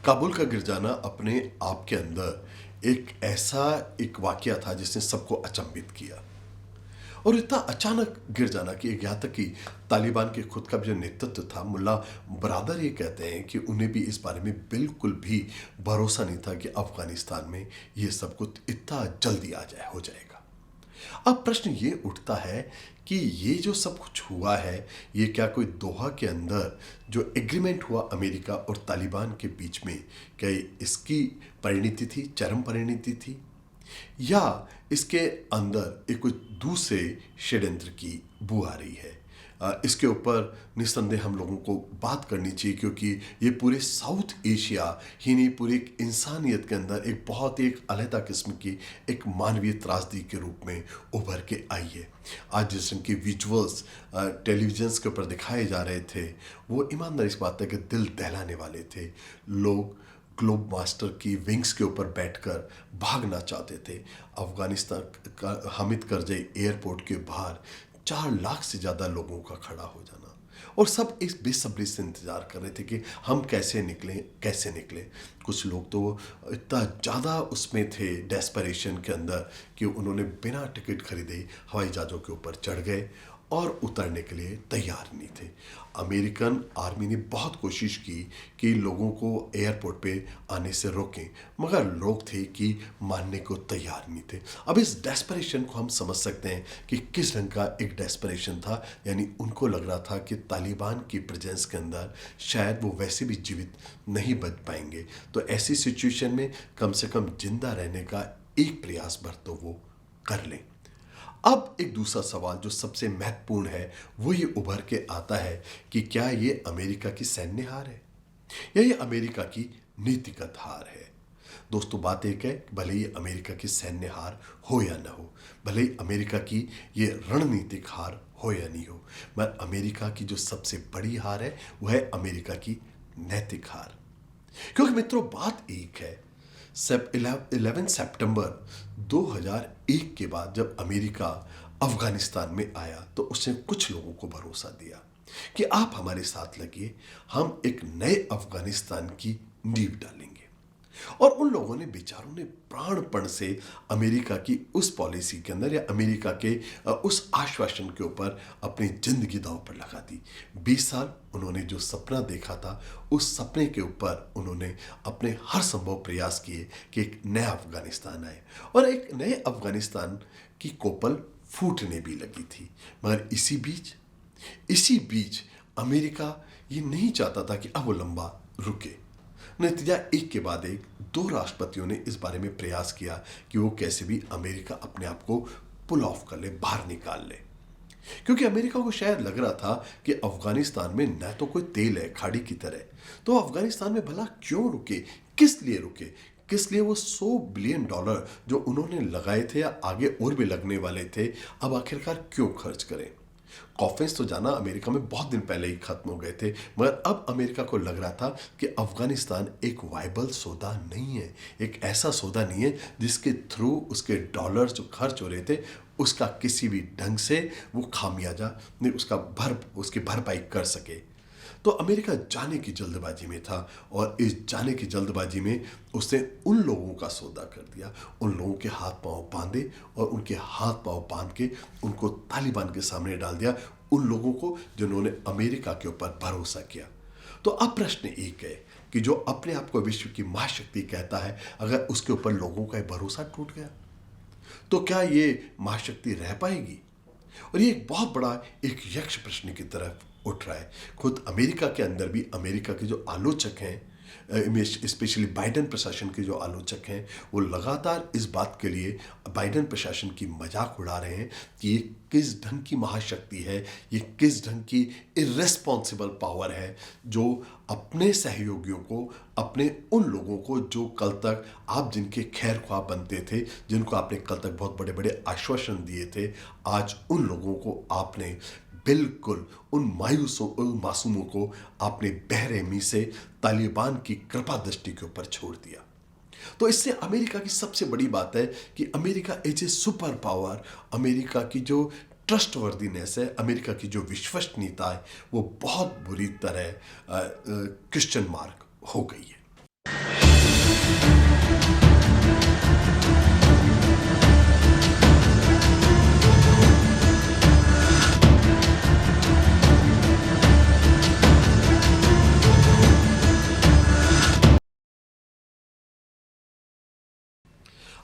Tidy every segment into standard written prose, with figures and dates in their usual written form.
काबुल का गिर जाना अपने आप के अंदर एक वाकया था जिसने सबको अचंभित किया। और इतना अचानक गिर जाना कि यहाँ तक कि तालिबान के खुद का भी जो नेतृत्व था, मुल्ला बरादर ये कहते हैं कि उन्हें भी इस बारे में बिल्कुल भी भरोसा नहीं था कि अफगानिस्तान में ये सब कुछ इतना जल्दी हो जाएगा। अब प्रश्न ये उठता है कि ये जो सब कुछ हुआ है, ये क्या कोई दोहा के अंदर जो एग्रीमेंट हुआ अमेरिका और तालिबान के बीच में, क्या ये इसकी परिणति थी, चरम परिणति थी, या इसके अंदर एक कोई दूसरे षड्यंत्र की बू आ रही है? इसके ऊपर निस्संदेह हम लोगों को बात करनी चाहिए, क्योंकि ये पूरे साउथ एशिया ही नहीं, पूरी एक इंसानियत के अंदर एक बहुत ही एक अलहदा किस्म की एक मानवीय त्रासदी के रूप में उभर के आई है। आज जिस रंग के विजुअल्स टेलीविजन्स के ऊपर दिखाए जा रहे थे, वो ईमानदारी इस बात है कि दिल दहलाने वाले थे। लोग ग्लोब मास्टर की विंग्स के ऊपर बैठकर भागना चाहते थे। अफगानिस्तान का हामिद करजई एयरपोर्ट के बाहर 4 लाख से ज़्यादा लोगों का खड़ा हो जाना, और सब इस बेसब्री से इंतज़ार कर रहे थे कि हम कैसे निकलें। कुछ लोग तो इतना ज़्यादा उसमें थे डेस्परेशन के अंदर कि उन्होंने बिना टिकट खरीदे हवाई जहाज़ों के ऊपर चढ़ गए और उतरने के लिए तैयार नहीं थे। अमेरिकन आर्मी ने बहुत कोशिश की कि लोगों को एयरपोर्ट पे आने से रोकें, मगर लोग थे कि मानने को तैयार नहीं थे। अब इस डेस्परेशन को हम समझ सकते हैं कि किस ढंग का एक डेस्परेशन था। यानी उनको लग रहा था कि तालिबान की प्रेजेंस के अंदर शायद वो वैसे भी जीवित नहीं बच पाएंगे, तो ऐसी सिचुएशन में कम से कम जिंदा रहने का एक प्रयास भर तो वो कर लें। अब एक दूसरा सवाल जो सबसे महत्वपूर्ण है, वो ये उभर के आता है कि क्या ये अमेरिका की सैन्य हार है या ये अमेरिका की नीतिगत हार है? दोस्तों, बात एक है, भले ही अमेरिका की सैन्य हार हो या ना हो, भले ही अमेरिका की ये रणनीतिक हार हो या नहीं हो, मगर अमेरिका की जो सबसे बड़ी हार है वह है अमेरिका की नैतिक हार। क्योंकि मित्रों, बात एक है, 11 सितंबर 2001 के बाद जब अमेरिका अफगानिस्तान में आया, तो उसने कुछ लोगों को भरोसा दिया कि आप हमारे साथ लगिए, हम एक नए अफगानिस्तान की नींव डालेंगे। और उन लोगों ने, बेचारों ने प्राणपण से अमेरिका की उस पॉलिसी के अंदर या अमेरिका के उस आश्वासन के ऊपर अपनी जिंदगी दांव पर लगा दी। 20 साल उन्होंने जो सपना देखा था, उस सपने के ऊपर उन्होंने अपने हर संभव प्रयास किए कि एक नया अफगानिस्तान आए, और एक नए अफगानिस्तान की कोपल फूटने भी लगी थी। मगर इसी बीच अमेरिका ये नहीं चाहता था कि अब वो लंबा रुके। नतीजा एक के बाद एक 2 राष्ट्रपतियों ने इस बारे में प्रयास किया कि वो कैसे भी अमेरिका अपने आप को पुल ऑफ कर ले, बाहर निकाल ले। क्योंकि अमेरिका को शायद लग रहा था कि अफगानिस्तान में न तो कोई तेल है खाड़ी की तरह, तो अफगानिस्तान में भला क्यों रुके, किस लिए रुके, किस लिए वो $100 बिलियन जो उन्होंने लगाए थे या आगे और भी लगने वाले थे, अब आखिरकार क्यों खर्च करें? कॉफिन्स तो जाना अमेरिका में बहुत दिन पहले ही खत्म हो गए थे, मगर अब अमेरिका को लग रहा था कि अफगानिस्तान एक वायबल सौदा नहीं है, एक ऐसा सौदा नहीं है जिसके थ्रू उसके डॉलर्स जो खर्च हो रहे थे उसका किसी भी ढंग से वो खामियाजा नहीं, उसकी भरपाई कर सके। तो अमेरिका जाने की जल्दबाजी में था, और इस जाने की जल्दबाजी में उसने उन लोगों का सौदा कर दिया, उन लोगों के हाथ पांव बांधे और उनके हाथ पांव बांध के उनको तालिबान के सामने डाल दिया, उन लोगों को जिन्होंने अमेरिका के ऊपर भरोसा किया। तो अब प्रश्न एक है कि जो अपने आप को विश्व की महाशक्ति कहता है, अगर उसके ऊपर लोगों का भरोसा टूट गया, तो क्या ये महाशक्ति रह पाएगी? और ये एक बहुत बड़ा एक यक्ष प्रश्न की तरफ उठ रहा है। खुद अमेरिका के अंदर भी अमेरिका के जो आलोचक हैं, स्पेशली बाइडेन प्रशासन के जो आलोचक हैं, वो लगातार इस बात के लिए बाइडेन प्रशासन की मजाक उड़ा रहे हैं कि ये किस ढंग की महाशक्ति है, ये किस ढंग की इर्रेस्पॉन्सिबल पावर है, जो अपने सहयोगियों को, अपने उन लोगों को जो कल तक आप जिनके खैर ख्वाह बनते थे, जिनको आपने कल तक बहुत बड़े बड़े आश्वासन दिए थे, आज उन लोगों को आपने बिल्कुल, उन मासूमों को आपने बेरहमी से तालिबान की कृपा दृष्टि के ऊपर छोड़ दिया। तो इससे अमेरिका की सबसे बड़ी बात है कि America as a super power, America की जो ट्रस्टवर्दीनेस है, अमेरिका की जो विश्वसनीयता है, वो बहुत बुरी तरह क्वेश्चन मार्क हो गई है।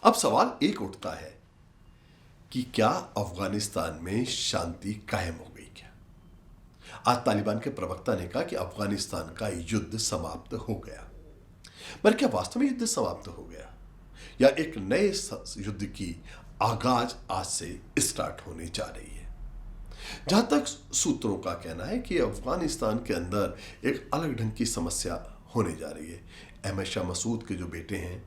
अब सवाल एक उठता है कि क्या अफगानिस्तान में शांति कायम हो गई क्या? आज तालिबान के प्रवक्ता ने कहा कि अफगानिस्तान का युद्ध समाप्त हो गया। पर क्या वास्तव में युद्ध समाप्त हो गया या एक नए युद्ध की आगाज आज से स्टार्ट होने जा रही है? जहां तक सूत्रों का कहना है कि अफगानिस्तान के अंदर एक अलग ढंग की समस्या होने जा रही है। अहमद शाह मसूद के जो बेटे हैं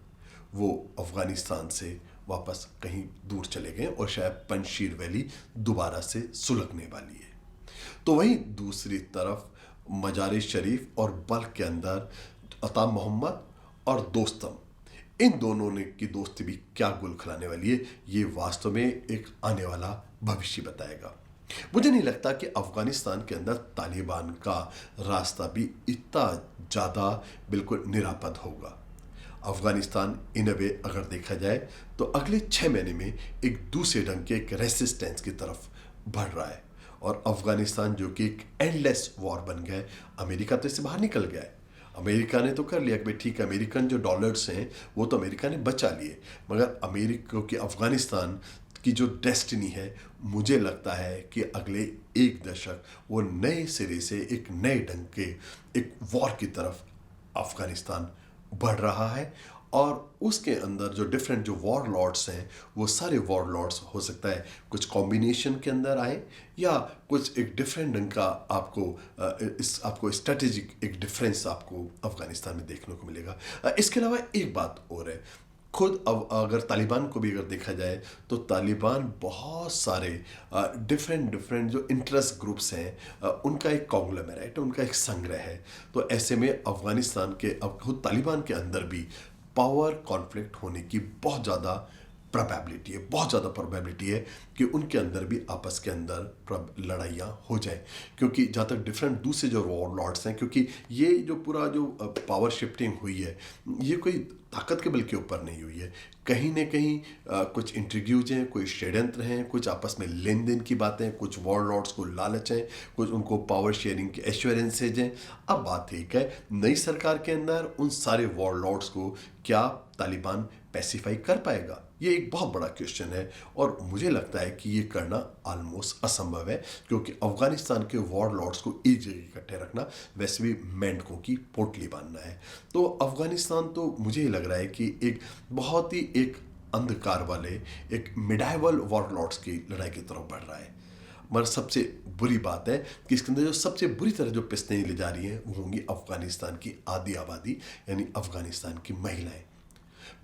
वो अफगानिस्तान से वापस कहीं दूर चले गए और शायद पंजशीर वैली दोबारा से सुलगने वाली है। तो वहीं दूसरी तरफ मजार शरीफ और बल्ख के अंदर अता मोहम्मद और दोस्तम, इन दोनों ने की दोस्ती भी क्या गुल खिलाने वाली है, ये वास्तव में एक आने वाला भविष्य बताएगा। मुझे नहीं लगता कि अफगानिस्तान के अंदर तालिबान का रास्ता भी इतना ज़्यादा बिल्कुल निरापद होगा। अफगानिस्तान इन वे अगर देखा जाए तो अगले 6 महीने में एक दूसरे ढंग के एक रेसिस्टेंस की तरफ बढ़ रहा है और अफगानिस्तान जो कि एक एंडलेस वॉर बन गया है। अमेरिका तो इससे बाहर निकल गया है। अमेरिका ने तो कर लिया कि भाई ठीक है, अमेरिकन जो डॉलर्स हैं वो तो अमेरिका ने बचा लिए, मगर अमेरिका की अफगानिस्तान की जो डेस्टिनी है, मुझे लगता है कि अगले एक दशक वो नए सिरे से एक नए ढंग के एक वॉर की तरफ अफगानिस्तान बढ़ रहा है। और उसके अंदर जो डिफरेंट जो वॉर लॉर्ड्स हैं वो सारे वॉर लॉर्ड्स हो सकता है कुछ कॉम्बिनेशन के अंदर आए या कुछ एक डिफरेंट ढंग का आपको स्ट्रेटेजिक एक डिफरेंस आपको अफगानिस्तान में देखने को मिलेगा। इसके अलावा एक बात और है, खुद अब अगर तालिबान को भी अगर देखा जाए तो तालिबान बहुत सारे डिफरेंट जो इंटरेस्ट ग्रुप्स हैं उनका एक कॉन्ग्लोमेरेट, उनका एक संग्रह है। तो ऐसे में अफगानिस्तान के अब खुद तालिबान के अंदर भी पावर कॉन्फ्लिक्ट होने की बहुत ज़्यादा प्रोबेबिलिटी है कि उनके अंदर भी आपस के अंदर लड़ाइयाँ हो जाए। क्योंकि जहाँ तक डिफरेंट दूसरे जो वॉर लॉर्ड्स हैं, क्योंकि ये जो पूरा जो पावर शिफ्टिंग हुई है ये कोई ताकत के बल के ऊपर नहीं हुई है, कहीं ना कहीं कुछ इंट्रीग्यूज हैं, कोई षड्यंत्र हैं, कुछ आपस में लेन देन की बातें, कुछ वॉर लॉर्ड्स को लालच है, कुछ उनको पावर शेयरिंग के एश्योरेंसेज हैं। अब बात ठीक है, नई सरकार के अंदर उन सारे वॉर लॉर्ड्स को क्या तालिबान पैसिफाई कर पाएगा, ये एक बहुत बड़ा क्वेश्चन है। और मुझे लगता है कि ये करना ऑलमोस्ट असंभव है, क्योंकि अफगानिस्तान के वॉर लॉर्ड्स को एक जगह इकट्ठे रखना वैसे भी मेंढकों की पोटली बांधना है। तो अफगानिस्तान तो मुझे लग रहा है कि एक बहुत ही एक अंधकार वाले एक मिडाइवल वॉर लॉर्ड्स की लड़ाई की तरफ बढ़ रहा है। मगर सबसे बुरी बात है कि इसके अंदर जो सबसे बुरी तरह जो पिस्तें ले जा रही हैं वो होंगी अफगानिस्तान की आधी आबादी, यानी अफगानिस्तान की महिलाएं।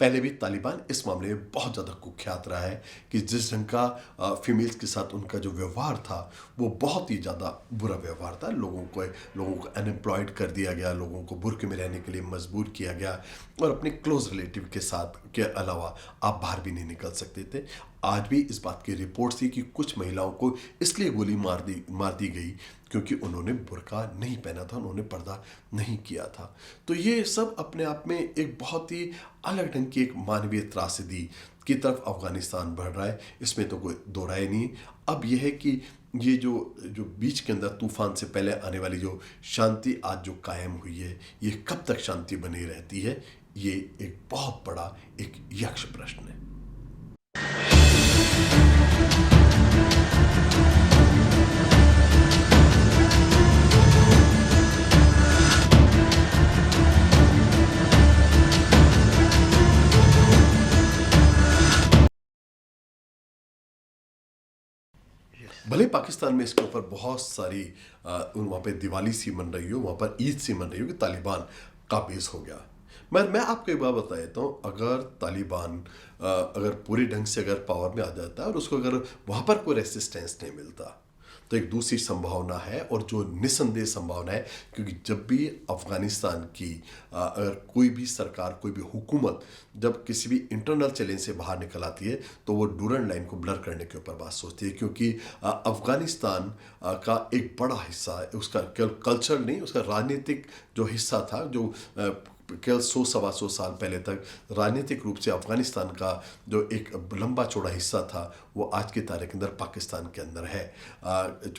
पहले भी तालिबान इस मामले में बहुत ज़्यादा कुख्यात रहा है कि जिस ढंग का फीमेल्स के साथ उनका जो व्यवहार था वो बहुत ही ज़्यादा बुरा व्यवहार था। लोगों को अनएम्प्लॉयड कर दिया गया, लोगों को बुर्के में रहने के लिए मजबूर किया गया और अपने क्लोज रिलेटिव के साथ के अलावा आप बाहर भी नहीं निकल सकते थे। आज भी इस बात की रिपोर्ट थी कि कुछ महिलाओं को इसलिए गोली मार दी गई क्योंकि उन्होंने बुर्का नहीं पहना था, उन्होंने पर्दा नहीं किया था। तो ये सब अपने आप में एक बहुत ही अलग ढंग की एक मानवीय त्रासदी की तरफ अफगानिस्तान बढ़ रहा है, इसमें तो कोई दो राय नहीं। अब यह है कि ये जो बीच के अंदर तूफान से पहले आने वाली जो शांति आज जो कायम हुई है, ये कब तक शांति बनी रहती है, ये एक बहुत बड़ा एक यक्ष प्रश्न है। भले पाकिस्तान में इसके ऊपर बहुत सारी वहाँ पे दिवाली सी मन रही हो, वहाँ पर ईद सी मन रही हो कि तालिबान काबिज हो गया। मैं आपको एक बात बता देता हूँ, अगर तालिबान अगर पूरी ढंग से अगर पावर में आ जाता है और उसको अगर वहाँ पर कोई रेसिस्टेंस नहीं मिलता तो एक दूसरी संभावना है, और जो निस्संदेह संभावना है, क्योंकि जब भी अफगानिस्तान की अगर कोई भी सरकार, कोई भी हुकूमत जब किसी भी इंटरनल चैलेंज से बाहर निकल आती है तो वो डूरन लाइन को ब्लर करने के ऊपर बात सोचती है। क्योंकि अफगानिस्तान का एक बड़ा हिस्सा है, उसका केवल कल्चर नहीं, उसका राजनीतिक जो हिस्सा था, जो केवल 100 सवा 100 साल पहले तक राजनीतिक रूप से अफगानिस्तान का जो एक लंबा चौड़ा हिस्सा था वो आज की तारीख के अंदर पाकिस्तान के अंदर है।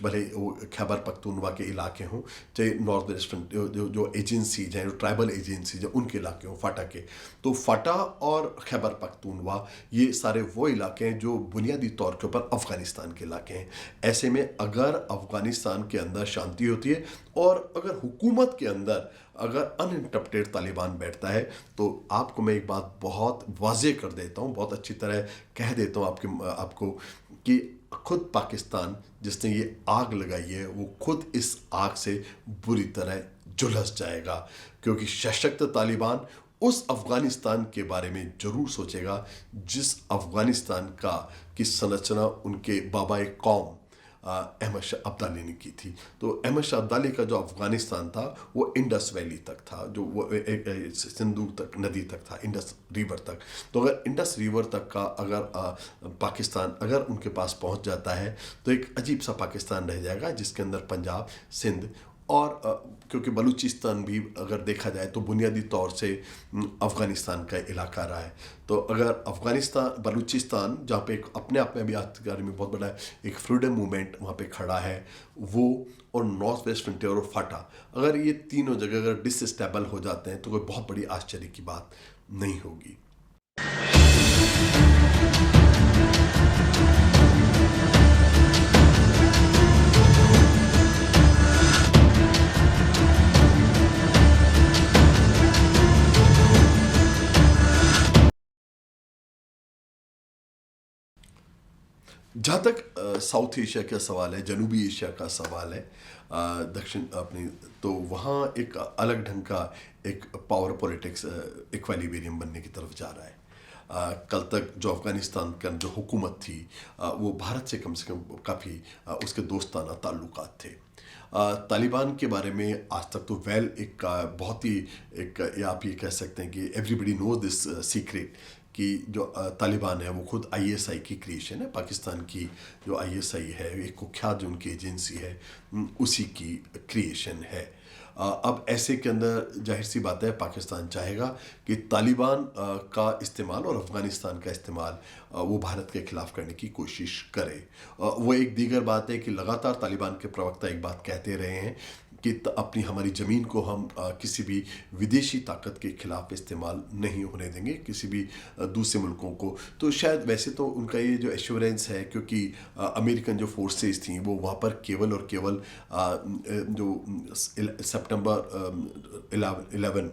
भले वो खैबर पख्तूनवा के इलाके हों, चाहे नॉर्थ वेस्टर्न जो एजेंसीज हैं, जो ट्राइबल एजेंसीज हैं, उनके इलाके हों, फाटा के। तो फाटा और खैबर पख्तूनवा ये सारे वो इलाके हैं जो बुनियादी तौर के ऊपर अफगानिस्तान के इलाके हैं। ऐसे में अगर अफगानिस्तान के अंदर शांति होती है और अगर हुकूमत के अंदर अगर अनइंटरप्टेड तालिबान बैठता है, तो आपको मैं एक बात बहुत वाजे कर देता हूँ, बहुत अच्छी तरह कह देता हूँ आपको कि खुद पाकिस्तान जिसने ये आग लगाई है वो खुद इस आग से बुरी तरह झुलस जाएगा, क्योंकि सशक्त तालिबान उस अफगानिस्तान के बारे में जरूर सोचेगा जिस अफगानिस्तान का की संरचना उनके बाबा कौम अहमद शाह अब्दाली ने की थी। तो अहमद शाह अब्दाली का जो अफगानिस्तान था वो इंडस वैली तक था, जो वो सिंधु तक नदी तक था, इंडस रिवर तक। तो अगर इंडस रिवर तक का अगर पाकिस्तान अगर उनके पास पहुंच जाता है तो एक अजीब सा पाकिस्तान रह जाएगा जिसके अंदर पंजाब, सिंध और क्योंकि बलूचिस्तान भी अगर देखा जाए तो बुनियादी तौर से अफ़गानिस्तान का इलाका रहा है। तो अगर अफ़गानिस्तान बलूचिस्तान जहाँ पे एक अपने आप में भी आज के बारे में बहुत बड़ा एक फ्रीडम मूवमेंट वहाँ पे खड़ा है, वो और नॉर्थ वेस्ट फ्रंटियर और फाटा, अगर ये तीनों जगह अगर डिसस्टेबल हो जाते हैं तो कोई बहुत बड़ी आश्चर्य की बात नहीं होगी। जहाँ तक साउथ एशिया का सवाल है, जनूबी एशिया का सवाल है, दक्षिण अपनी, तो वहाँ एक अलग ढंग का एक पावर पॉलिटिक्स इक्विलिब्रियम बनने की तरफ जा रहा है। कल तक जो अफ़गानिस्तान का जो हुकूमत थी वो भारत से कम काफ़ी उसके दोस्ताना ताल्लुकात थे। तालिबान के बारे में आज तक तो एक बहुत ही एक, या आप ये कह सकते हैं कि एवरीबडी नोज दिस सीक्रेट कि जो तालिबान है वो खुद आईएसआई की क्रिएशन है। पाकिस्तान की जो आईएसआई है एक कुख्यात जो उनकी एजेंसी है उसी की क्रिएशन है। अब ऐसे के अंदर जाहिर सी बात है पाकिस्तान चाहेगा कि तालिबान का इस्तेमाल और अफ़गानिस्तान का इस्तेमाल वो भारत के खिलाफ करने की कोशिश करे। वो एक दीगर बात है कि लगातार तालिबान के प्रवक्ता एक बात कहते रहे हैं कि अपनी हमारी ज़मीन को हम किसी भी विदेशी ताकत के खिलाफ इस्तेमाल नहीं होने देंगे, किसी भी दूसरे मुल्कों को। तो शायद वैसे तो उनका ये जो एश्योरेंस है, क्योंकि अमेरिकन जो फोर्सेस थी वो वहाँ पर केवल और केवल जो सितंबर 11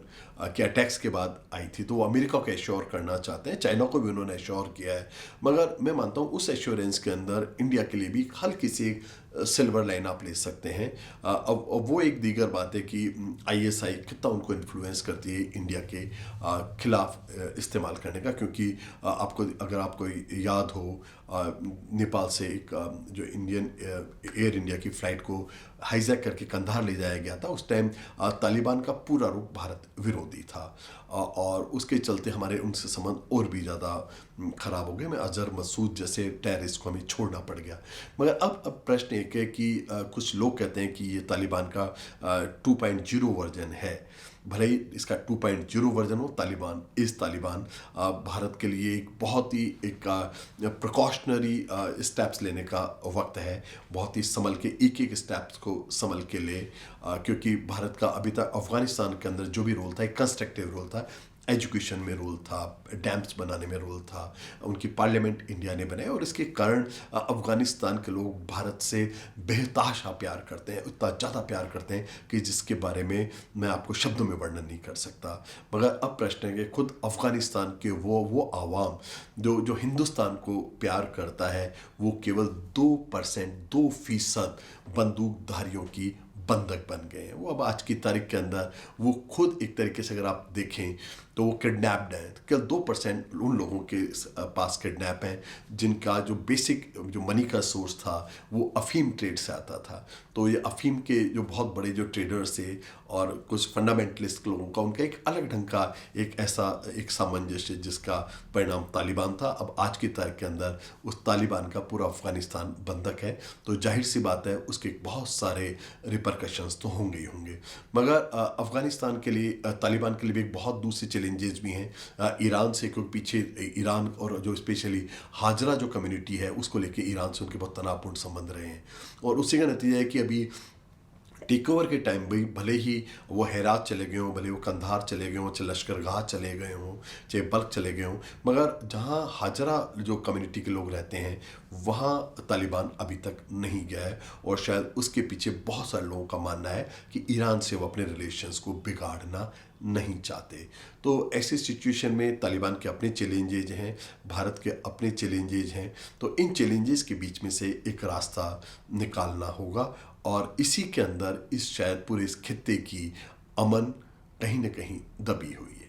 के अटैक्स के बाद आई थी, तो वो अमेरिका को एश्योर करना चाहते हैं। चाइना को भी उन्होंने एश्योर किया है, मगर मैं मानता हूँ उस एश्योरेंस के अंदर इंडिया के लिए भी हल्की सी सिल्वर लाइन आप ले सकते हैं। अब वो एक दीगर बात है कि आईएसआई कितना उनको इन्फ्लुएंस करती है इंडिया के खिलाफ इस्तेमाल करने का, क्योंकि अगर आपको याद हो नेपाल से एक जो एयर इंडिया की फ़्लाइट को हाईजैक करके कंधार ले जाया गया था, उस टाइम तालिबान का पूरा रुख भारत विरोधी था और उसके चलते हमारे उनसे संबंध और भी ज़्यादा ख़राब हो गए। मैं अजहर मसूद जैसे टेररिस्ट को हमें छोड़ना पड़ गया। मगर अब प्रश्न एक है कि कुछ लोग कहते हैं कि ये तालिबान का 2.0 वर्जन है। भले ही इसका 2.0 वर्जन हो, तालिबान भारत के लिए एक बहुत ही एक प्रिकॉशनरी स्टेप्स लेने का वक्त है। बहुत ही संभल के एक एक स्टेप्स को संभल के ले, क्योंकि भारत का अभी तक अफ़गानिस्तान के अंदर जो भी रोल था एक कंस्ट्रक्टिव रोल था, एजुकेशन में रोल था, डैम्स बनाने में रोल था, उनकी पार्लियामेंट इंडिया ने बनाया और इसके कारण अफ़गानिस्तान के लोग भारत से बेतहाशा प्यार करते हैं, उतना ज़्यादा प्यार करते हैं कि जिसके बारे में मैं आपको शब्दों में वर्णन नहीं कर सकता। मगर अब प्रश्न है कि खुद अफ़गानिस्तान के वो आवाम जो हिंदुस्तान को प्यार करता है वो केवल 2% 2% बंदूकधारियों की बंधक बन गए हैं। वो अब आज की तारीख के अंदर वो खुद एक तरीके से अगर आप देखें तो वो किडनैप्ड हैं। केवल 2% उन लोगों के पास किडनैप हैं जिनका जो बेसिक जो मनी का सोर्स था वो अफीम ट्रेड से आता था। तो ये अफीम के जो बहुत बड़े जो ट्रेडर्स थे और कुछ फंडामेंटलिस्ट लोगों का, उनका एक अलग ढंग का एक ऐसा एक सामंजस्य जिसका परिणाम तालिबान था। अब आज की तारीख के अंदर उस तालिबान का पूरा अफगानिस्तान बंधक है, तो जाहिर सी बात है उसके बहुत सारे रिपरकशंस तो होंगे ही होंगे। मगर अफगानिस्तान के लिए, तालिबान के लिए भी एक बहुत दूसरे चैलेंजेस भी हैं ईरान से, क्योंकि पीछे ईरान और जो स्पेशली हाजरा जो कम्युनिटी है उसको लेके ईरान से उनके बहुत तनावपूर्ण संबंध रहे हैं। और उसी का नतीजा है कि अभी टेक ओवर के टाइम भी भले ही वो हेरात चले गए हों, भले वो कंधार चले गए हों, चाहे लश्करगाह चले गए हों, चाहे बल्क चले गए हों, मगर जहाँ हाजरा जो कम्युनिटी के लोग रहते हैं वहाँ तालिबान अभी तक नहीं गया है। और शायद उसके पीछे बहुत सारे लोगों का मानना है कि ईरान से वो अपने रिलेशंस को बिगाड़ना नहीं चाहते। तो ऐसी सिचुएशन में तालिबान के अपने चैलेंजेज हैं, भारत के अपने चैलेंजेज हैं, तो इन चैलेंजेस के बीच में से एक रास्ता निकालना होगा। और इसी के अंदर इस शायद पूरे इस खित्ते की अमन कहीं ना कहीं दबी हुई है।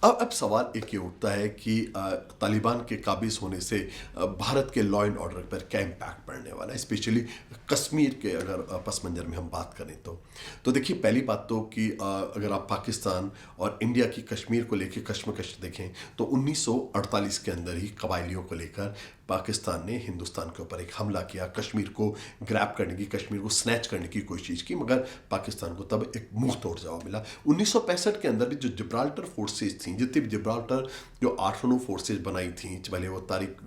अब सवाल एक ये उठता है कि तालिबान के काबिज होने से भारत के लॉ एंड ऑर्डर पर क्या इम्पैक्ट पड़ने वाला है, स्पेशली कश्मीर के अगर पस मंजर में हम बात करें तो देखिए, पहली बात तो कि अगर आप पाकिस्तान और इंडिया की कश्मीर को लेकर कश्मकश देखें तो 1948 के अंदर ही कबायलियों को लेकर पाकिस्तान ने हिंदुस्तान के ऊपर एक हमला किया, कश्मीर को ग्रैब करने की, कश्मीर को स्नैच करने की कोशिश की, मगर पाकिस्तान को तब एक मुंह तोड़ जवाब मिला। 1965 के अंदर भी जो जिब्राल्टर फोर्सेज थी, जितनी भी जिब्राल्टर जो 8 फोर्सेज बनाई थी, भले वो तारिक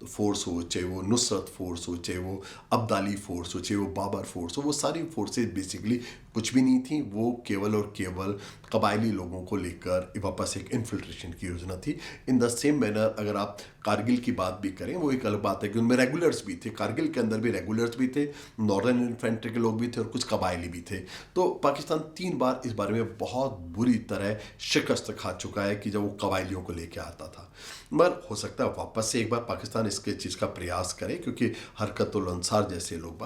फोर्स हो, चाहे वो नुसरत फोर्स हो, चाहे वो अब्दाली फोर्स हो, चाहे वो बाबर फोर्स हो, वो सारी फोर्सेज बेसिकली कुछ भी नहीं थी। वो केवल और केवल कबायली लोगों को लेकर वापस एक इन्फिल्ट्रेशन की योजना थी। इन द सेम मैनर अगर आप कारगिल की बात भी करें, वो एक अलग बात है कि उनमें रेगुलर्स भी थे, कारगिल के अंदर भी रेगुलर्स भी थे, नॉर्दर्न इन्फेंट्री के लोग भी थे और कुछ कबायली भी थे। तो पाकिस्तान 3 बार इस बारे में बहुत बुरी तरह शिकस्त खा चुका है कि जब वो कबायलियों को लेकर आता था। मगर हो सकता है वापस से एक बार पाकिस्तान इसके चीज़ का प्रयास करे, क्योंकि हरकतुल अंसार जैसे लोग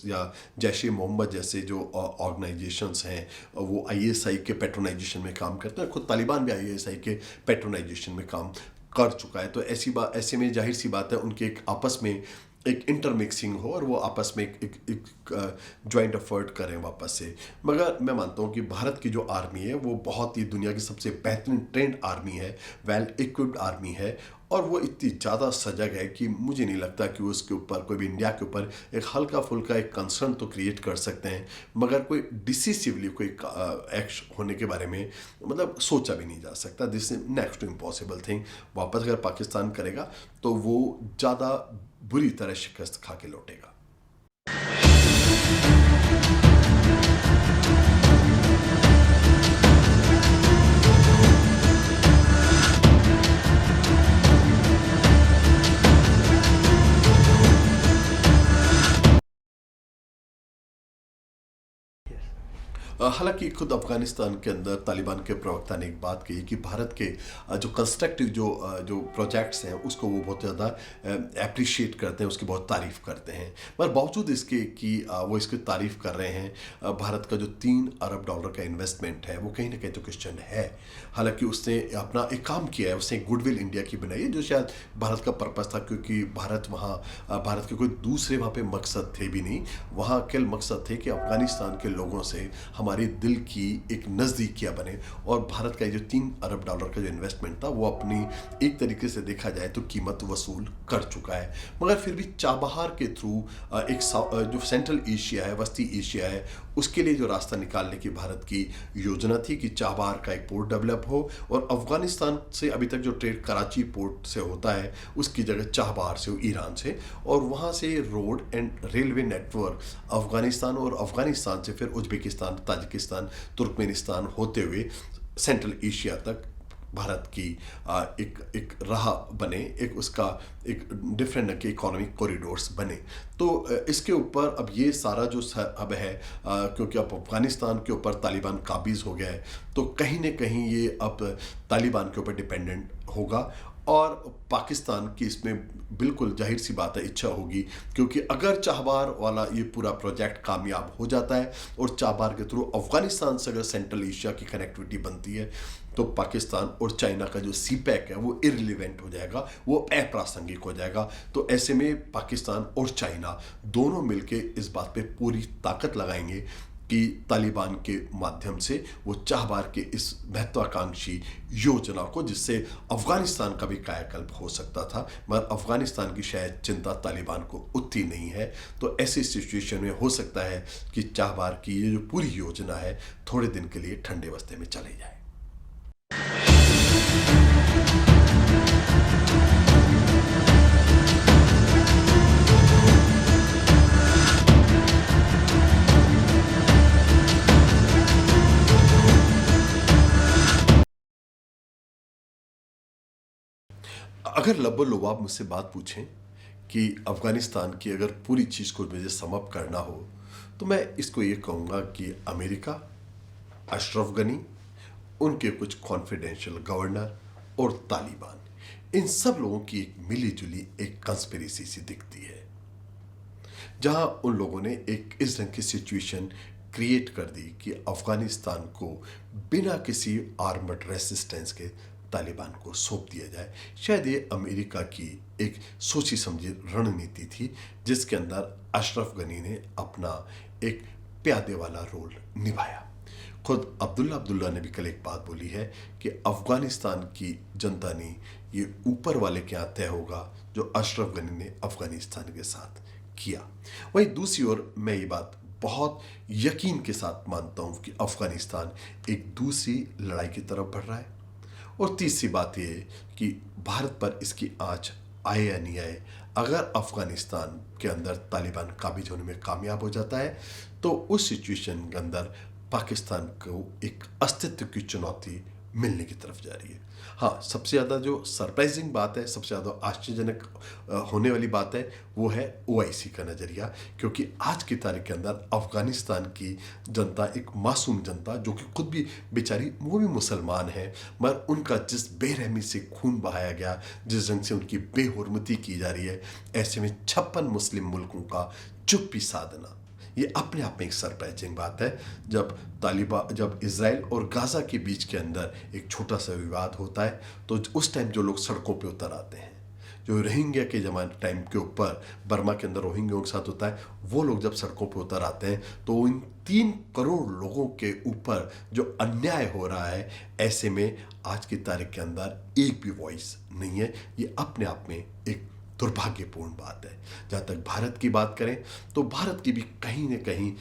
या जैश ए मोहम्मद जैसे जो ऑर्गेनाइजेशंस हैं वो ISI के पेट्रोनाइजेशन में काम करते हैं। खुद तालिबान भी ISI के पेट्रोनाइजेशन में काम कर चुका है। तो ऐसे में जाहिर सी बात है उनके एक आपस में एक इंटरमिक्सिंग हो और वो आपस में एक जॉइंट एफर्ट करें वापस से। मगर मैं मानता हूँ कि भारत की जो आर्मी है वो बहुत ही दुनिया की सबसे बेहतरीन ट्रेंड आर्मी है, वेल इक्विप्ड आर्मी है, और वो इतनी ज़्यादा सजग है कि मुझे नहीं लगता कि वो उसके ऊपर कोई भी इंडिया के ऊपर एक हल्का फुल्का एक कंसर्न तो क्रिएट कर सकते हैं, मगर कोई डिसिसिवली कोई एक्ट होने के बारे में मतलब सोचा भी नहीं जा सकता। This is next to impossible thing. वापस अगर पाकिस्तान करेगा तो वो ज़्यादा बुरी तरह शिकस्त खा के लौटेगा। हालांकि खुद अफगानिस्तान के अंदर तालिबान के प्रवक्ता ने एक बात कही कि भारत के जो कंस्ट्रक्टिव जो प्रोजेक्ट्स हैं उसको वो बहुत ज़्यादा अप्रिशिएट करते हैं, उसकी बहुत तारीफ़ करते हैं। मगर बावजूद इसके कि वो इसकी तारीफ़ कर रहे हैं, भारत का जो $3 अरब का इन्वेस्टमेंट है वो कहीं ना कहीं तो क्वेश्चन है। हालांकि उसने अपना एक काम किया है, उसने गुडविल इंडिया की बनाई है जो शायद भारत का पर्पज़ था, क्योंकि भारत के कोई दूसरे वहाँ पे मकसद थे भी नहीं। वहाँ केवल मकसद थे कि अफगानिस्तान के लोगों से हमारे दिल की एक नज़दीकियाँ बने। और भारत का जो $3 अरब का जो इन्वेस्टमेंट था वो अपनी एक तरीके से देखा जाए तो कीमत वसूल कर चुका है। मगर फिर भी चाबहार के थ्रू एक जो सेंट्रल एशिया है, वस्ती एशिया है, उसके लिए जो रास्ता निकालने की भारत की योजना थी कि चाबहार का एक पोर्ट डेवलप हो और अफगानिस्तान से अभी तक जो ट्रेड कराची पोर्ट से होता है उसकी जगह चाबहार से हो, ईरान से, और वहाँ से road and railway network Afghanistan से फिर उज्बेकिस्तान, ताजिकिस्तान, तुर्कमेनिस्तान होते हुए सेंट्रल एशिया तक भारत की एक एक राह बने, एक उसका एक डिफरेंट के इकोनॉमिक कॉरिडोर्स बने। तो इसके ऊपर अब ये सारा जो अब है, क्योंकि अब अफगानिस्तान के ऊपर तालिबान काबिज हो गया है, तो कहीं ना कहीं ये अब तालिबान के ऊपर डिपेंडेंट होगा। और पाकिस्तान की इसमें बिल्कुल जाहिर सी बात है इच्छा होगी, क्योंकि अगर चाबहार वाला ये पूरा प्रोजेक्ट कामयाब हो जाता है और चाबहार के थ्रू अफगानिस्तान से अगर सेंट्रल एशिया की कनेक्टिविटी बनती है, तो पाकिस्तान और चाइना का जो सी पैक है वो इररिलेवेंट हो जाएगा, वो अप्रासंगिक हो जाएगा। तो ऐसे में पाकिस्तान और चाइना दोनों मिलके इस बात पे पूरी ताकत लगाएंगे कि तालिबान के माध्यम से वो चाबहार के इस महत्वाकांक्षी योजना को, जिससे अफगानिस्तान का भी कायाकल्प हो सकता था, मगर अफगानिस्तान की शायद चिंता तालिबान को उतनी नहीं है, तो ऐसी सिचुएशन में हो सकता है कि चाबहार की ये जो पूरी योजना है थोड़े दिन के लिए ठंडे बस्ते में चले जाए। अगर लब्बो लुबाब मुझसे बात पूछें कि अफगानिस्तान की अगर पूरी चीज़ को मुझे समअप करना हो, तो मैं इसको ये कहूँगा कि अमेरिका, अशरफ गनी, उनके कुछ कॉन्फिडेंशियल गवर्नर और तालिबान, इन सब लोगों की एक मिली जुली एक कंस्पिरेसी सी दिखती है, जहां उन लोगों ने एक इस ढंग की सिचुएशन क्रिएट कर दी कि अफगानिस्तान को बिना किसी आर्मड रेसिस्टेंस के तालिबान को सौंप दिया जाए। शायद ये अमेरिका की एक सोची समझी रणनीति थी, जिसके अंदर अशरफ गनी ने अपना एक प्यादे वाला रोल निभाया। खुद अब्दुल्ला ने भी कल एक बात बोली है कि अफगानिस्तान की जनता ने ये ऊपर वाले के यहाँ तय होगा जो अशरफ गनी ने अफगानिस्तान के साथ किया। वहीं दूसरी ओर मैं ये बात बहुत यकीन के साथ मानता हूं कि अफगानिस्तान एक दूसरी लड़ाई की तरफ बढ़ रहा है। और तीसरी बात यह है कि भारत पर इसकी आंच आए या नहीं आए, अगर अफगानिस्तान के अंदर तालिबान काबिज होने में कामयाब हो जाता है, तो उस सिचुएशन के अंदर पाकिस्तान को एक अस्तित्व की चुनौती मिलने की तरफ जा रही है। हाँ, सबसे ज़्यादा जो सरप्राइजिंग बात है, सबसे ज़्यादा आश्चर्यजनक होने वाली बात है, वो है ओआईसी का नज़रिया, क्योंकि आज की तारीख के अंदर अफगानिस्तान की जनता एक मासूम जनता, जो कि खुद भी बेचारी वो भी मुसलमान है, मगर उनका जिस बेरहमी से खून बहाया गया, जिस ढंग से उनकी बेहुरमती की जा रही है, ऐसे में 56 मुस्लिम मुल्कों का चुप्पी साधना, ये अपने आप में एक सरप्राइजिंग बात है। जब इजराइल और गाज़ा के बीच के अंदर एक छोटा सा विवाद होता है, तो उस टाइम जो लोग सड़कों पे उतर आते हैं, जो रोहिंग्या के जमाने टाइम के ऊपर बर्मा के अंदर रोहिंग्या के साथ होता है, वो लोग जब सड़कों पे उतर आते हैं, तो इन 3 करोड़ लोगों के ऊपर जो अन्याय हो रहा है, ऐसे में आज की तारीख के अंदर एक भी वॉइस नहीं है। ये अपने आप में एक दुर्भाग्यपूर्ण बात है। जहाँ तक भारत की बात करें, तो भारत की भी कहीं न कहीं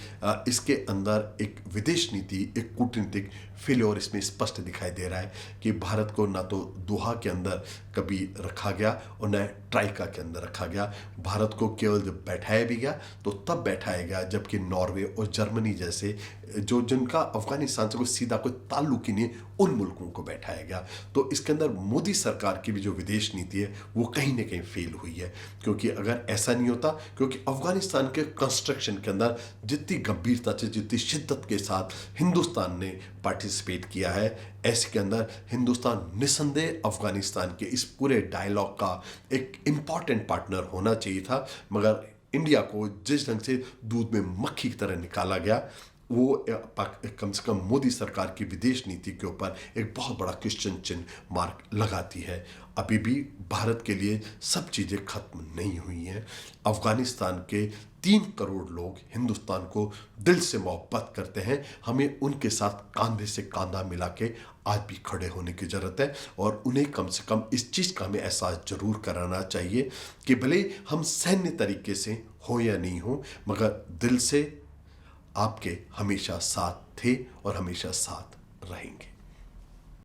इसके अंदर एक विदेश नीति, एक कूटनीतिक फेल्योर इसमें स्पष्ट दिखाई दे रहा है कि भारत को ना तो दोहा के अंदर कभी रखा गया और न ट्राइका के अंदर रखा गया। भारत को केवल जब बैठाया भी गया, तो तब बैठाया गया जबकि नॉर्वे और जर्मनी जैसे जिनका अफगानिस्तान से कोई सीधा कोई ताल्लुक ही नहीं, उन मुल्कों को बैठाया गया। तो इसके अंदर मोदी सरकार की भी जो विदेश नीति है, वो कहीं ना कहीं फेल हुई है, क्योंकि अगर ऐसा नहीं होता, क्योंकि अफगानिस्तान के कंस्ट्रक्शन के अंदर जितनी गंभीरता से, जितनी शिद्दत के साथ हिंदुस्तान ने पार्टिसिपेट किया है, ऐसे के अंदर हिंदुस्तान निस्संदेह अफगानिस्तान के इस पूरे डायलॉग का एक इम्पॉर्टेंट पार्टनर होना चाहिए था। मगर इंडिया को जिस ढंग से दूध में मक्खी की तरह निकाला गया, वो कम से कम मोदी सरकार की विदेश नीति के ऊपर एक बहुत बड़ा क्वेश्चन चिन्ह मार्क लगाती है। अभी भी भारत के लिए सब चीज़ें खत्म नहीं हुई हैं। अफगानिस्तान के 3 करोड़ लोग हिंदुस्तान को दिल से मोहब्बत करते हैं। हमें उनके साथ कंधे से कंधा मिला के आज भी खड़े होने की ज़रूरत है, और उन्हें कम से कम इस चीज़ का हमें एहसास जरूर कराना चाहिए कि भले हम सैन्य तरीके से हो या नहीं हो, मगर दिल से आपके हमेशा साथ थे और हमेशा साथ रहेंगे।